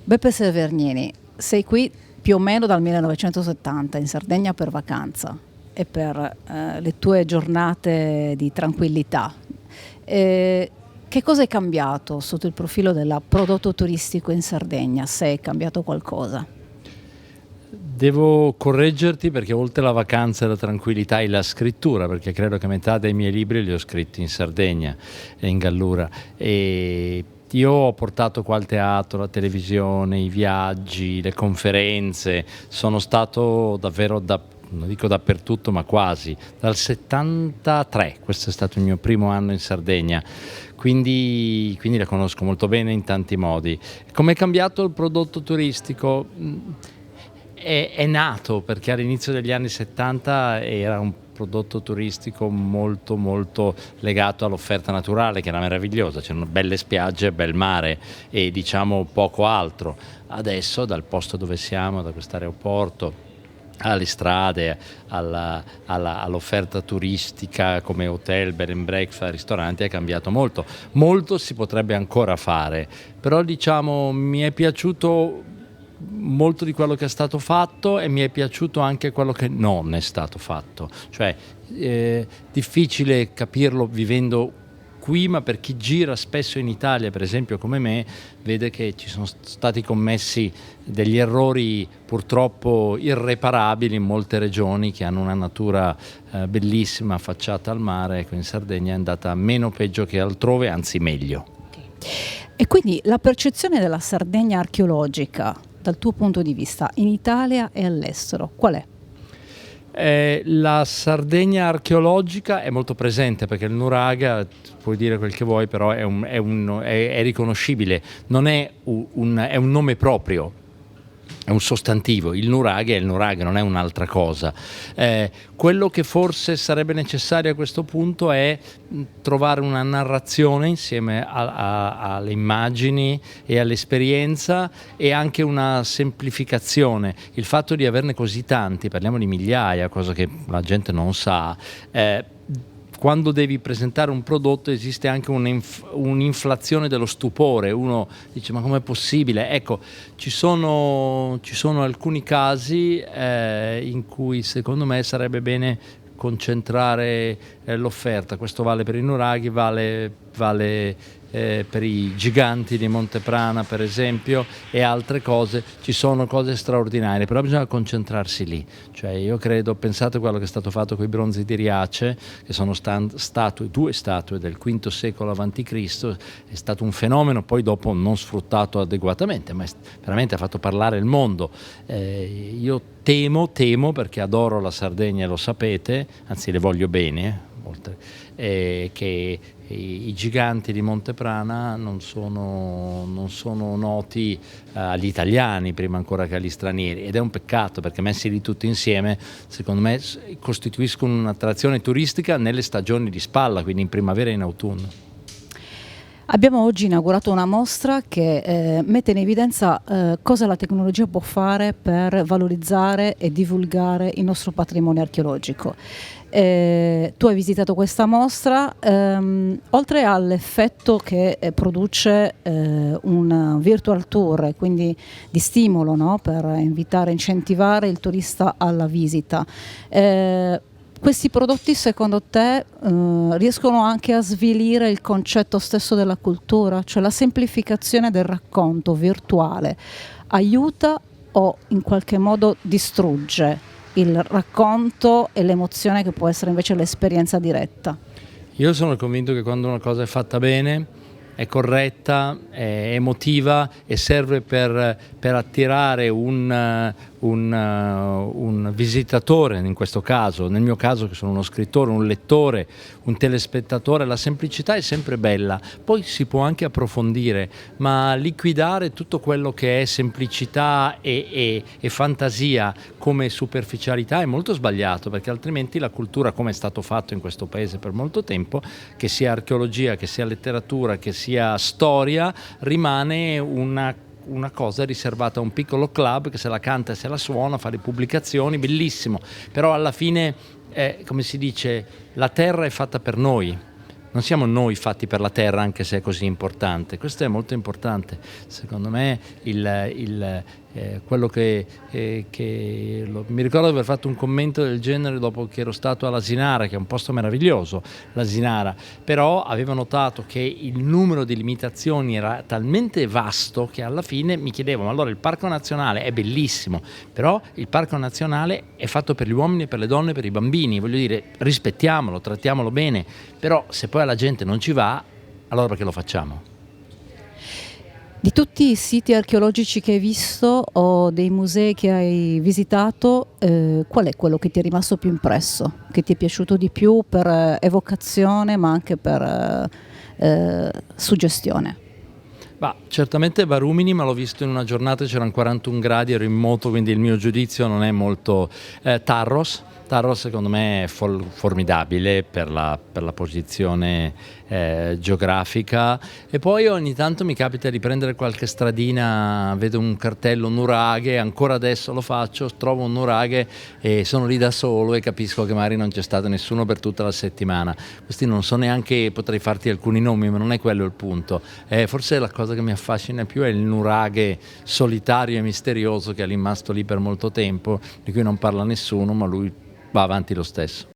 Beppe Severnini, sei qui più o meno dal 1970 in Sardegna per vacanza e per le tue giornate di tranquillità. Che cosa è cambiato sotto il profilo del prodotto turistico in Sardegna, se è cambiato qualcosa? Devo correggerti perché oltre alla vacanza e la tranquillità e la scrittura, perché credo che metà dei miei libri li ho scritti in Sardegna e in Gallura, e io ho portato qua il teatro, la televisione, i viaggi, le conferenze, sono stato davvero non dico dappertutto, ma quasi, dal 73, questo è stato il mio primo anno in Sardegna, quindi la conosco molto bene in tanti modi. Come è cambiato il prodotto turistico? È nato perché all'inizio degli anni 70 era un prodotto turistico molto molto legato all'offerta naturale, che era meravigliosa, c'erano belle spiagge, bel mare e diciamo poco altro. Adesso dal posto dove siamo, da questo aeroporto, alle strade, all'offerta turistica come hotel, bed and breakfast, ristoranti, è cambiato molto. Molto si potrebbe ancora fare, però diciamo mi è piaciuto molto di quello che è stato fatto e mi è piaciuto anche quello che non è stato fatto, cioè difficile capirlo vivendo qui, ma per chi gira spesso in Italia, per esempio come me, vede che ci sono stati commessi degli errori purtroppo irreparabili in molte regioni che hanno una natura bellissima affacciata al mare. Ecco, in Sardegna è andata meno peggio che altrove, anzi meglio. E quindi la percezione della Sardegna archeologica, dal tuo punto di vista, in Italia e all'estero, qual è? La Sardegna archeologica è molto presente perché il nuraga, puoi dire quel che vuoi, però è riconoscibile, non è è un nome proprio. È un sostantivo, il nuraghe è il nuraghe, non è un'altra cosa. Quello che forse sarebbe necessario a questo punto è trovare una narrazione insieme alle immagini e all'esperienza e anche una semplificazione. Il fatto di averne così tanti, parliamo di migliaia, cosa che la gente non sa, quando devi presentare un prodotto esiste anche un'inflazione dello stupore, uno dice ma com'è possibile? Ecco, ci sono alcuni casi in cui secondo me sarebbe bene concentrare l'offerta. Questo vale per i nuraghi, vale per i giganti di Monteprana per esempio, e altre cose. Ci sono cose straordinarie, però bisogna concentrarsi lì. Cioè io credo, pensate a quello che è stato fatto con i bronzi di Riace, che sono due statue del V secolo a.C., è stato un fenomeno, poi dopo non sfruttato adeguatamente, ma veramente ha fatto parlare il mondo. Io temo perché adoro la Sardegna, lo sapete, anzi le voglio bene, che i giganti di Monteprana non sono noti agli italiani prima ancora che agli stranieri, ed è un peccato perché messi lì tutti insieme secondo me costituiscono un'attrazione turistica nelle stagioni di spalla, quindi in primavera e in autunno. Abbiamo oggi inaugurato una mostra che mette in evidenza cosa la tecnologia può fare per valorizzare e divulgare il nostro patrimonio archeologico. Tu hai visitato questa mostra, oltre all'effetto che produce un virtual tour, quindi di stimolo, no? Per invitare, incentivare il turista alla visita. Questi prodotti secondo te riescono anche a svilire il concetto stesso della cultura? Cioè la semplificazione del racconto virtuale aiuta o in qualche modo distrugge il racconto e l'emozione che può essere invece l'esperienza diretta? Io sono convinto che quando una cosa è fatta bene, è corretta, è emotiva e serve per attirare un visitatore, in questo caso, nel mio caso che sono uno scrittore, un lettore, un telespettatore, la semplicità è sempre bella, poi si può anche approfondire, ma liquidare tutto quello che è semplicità e fantasia come superficialità è molto sbagliato, perché altrimenti la cultura, come è stato fatto in questo paese per molto tempo, che sia archeologia, che sia letteratura, che sia storia, rimane una cosa riservata a un piccolo club che se la canta e se la suona, fa le pubblicazioni, bellissimo, però alla fine come si dice, la terra è fatta per noi, non siamo noi fatti per la terra, anche se è così importante. Questo è molto importante. Secondo me quello mi ricordo di aver fatto un commento del genere dopo che ero stato all'Asinara, che è un posto meraviglioso, l'Asinara, però avevo notato che il numero di limitazioni era talmente vasto che alla fine mi chiedevo: ma allora il parco nazionale è bellissimo, però il parco nazionale è fatto per gli uomini, per le donne, per i bambini, voglio dire, rispettiamolo, trattiamolo bene, però se poi la gente non ci va, allora perché lo facciamo? Di tutti i siti archeologici che hai visto o dei musei che hai visitato, qual è quello che ti è rimasto più impresso, che ti è piaciuto di più per evocazione ma anche per suggestione? Certamente Barumini, ma l'ho visto in una giornata, c'erano 41 gradi, ero in moto, quindi il mio giudizio non è molto. Tarros secondo me è formidabile per la posizione geografica, e poi ogni tanto mi capita di prendere qualche stradina, vedo un cartello nuraghe, ancora adesso lo faccio, trovo un nuraghe e sono lì da solo e capisco che magari non c'è stato nessuno per tutta la settimana. Questi non so neanche, potrei farti alcuni nomi, ma non è quello il punto. Forse la cosa che mi affascina più è il nuraghe solitario e misterioso che è rimasto lì per molto tempo, di cui non parla nessuno, ma lui va avanti lo stesso.